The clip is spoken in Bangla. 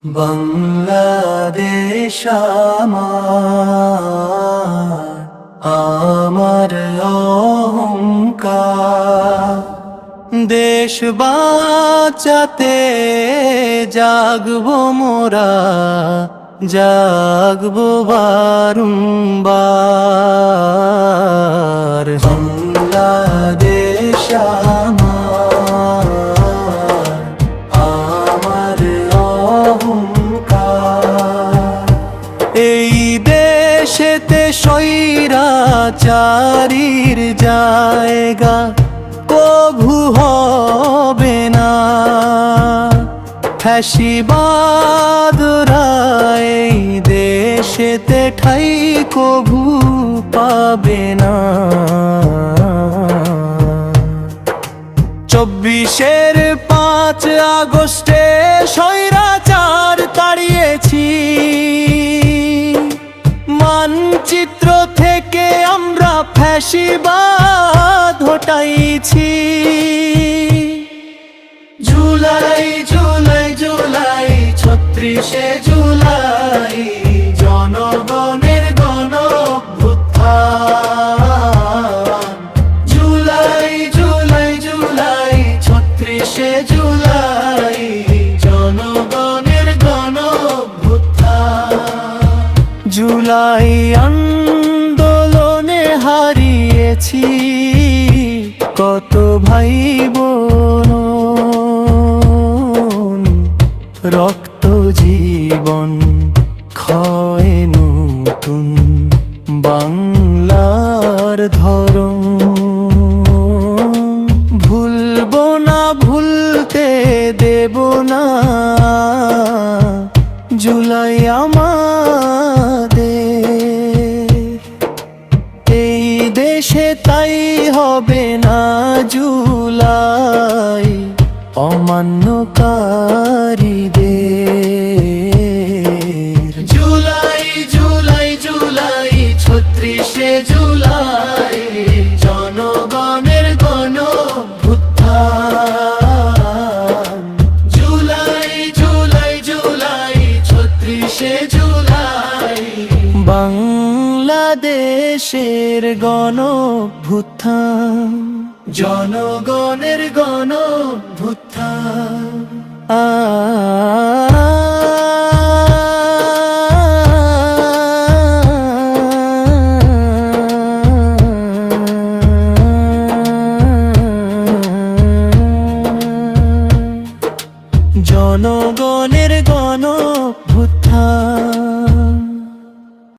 বাংলাদেশ আমার অহংকার। দেশ বাঁচাতে জাগবো মোরা, জাগবো বারংবার। বাংলাদেশ আমার অহংকার। এই দেশেতে স্বৈরাচারীর জায়গা কভু হবে না। ফ্যাসিবাদরা এই দেশেতে ঠাই কভু পাবে না। 24-এর 5 আগস্টে স্বৈরাচার তাড়িয়েছি, মানচিত্র থেকে আমরা ফ্যাসিবাদ হটাইছি। জুলাই জুলাই জুলাই 36শে জুলাই জনগণের গণঅভ্যুত্থান। জুলাই জুলাই জুলাই 36শে জুলাই জনগণের গণঅভ্যুত্থান। জুলাই আন্দোলনে হারিয়েছি কত ভাই বোন, রক্ত জীবন ক্ষয় নতুন বাংলার ধরন। ভুলবো না, ভুলতে দেব না জুলাই আমাদের। এই দেশে তাই হবে না জুলাই অমান্যকারীদের। জুলাই জুলাই জুলাই 36শে জুলাই জনগণের গণঅভ্যুত্থান। জুলাই জুলাই জুলাই 36শে জুলাই বাংলাদেশের গণঅভ্যুত্থান, জনগণের গণঅভ্যুত্থান। জনগণের গণঅভ্যুত্থান।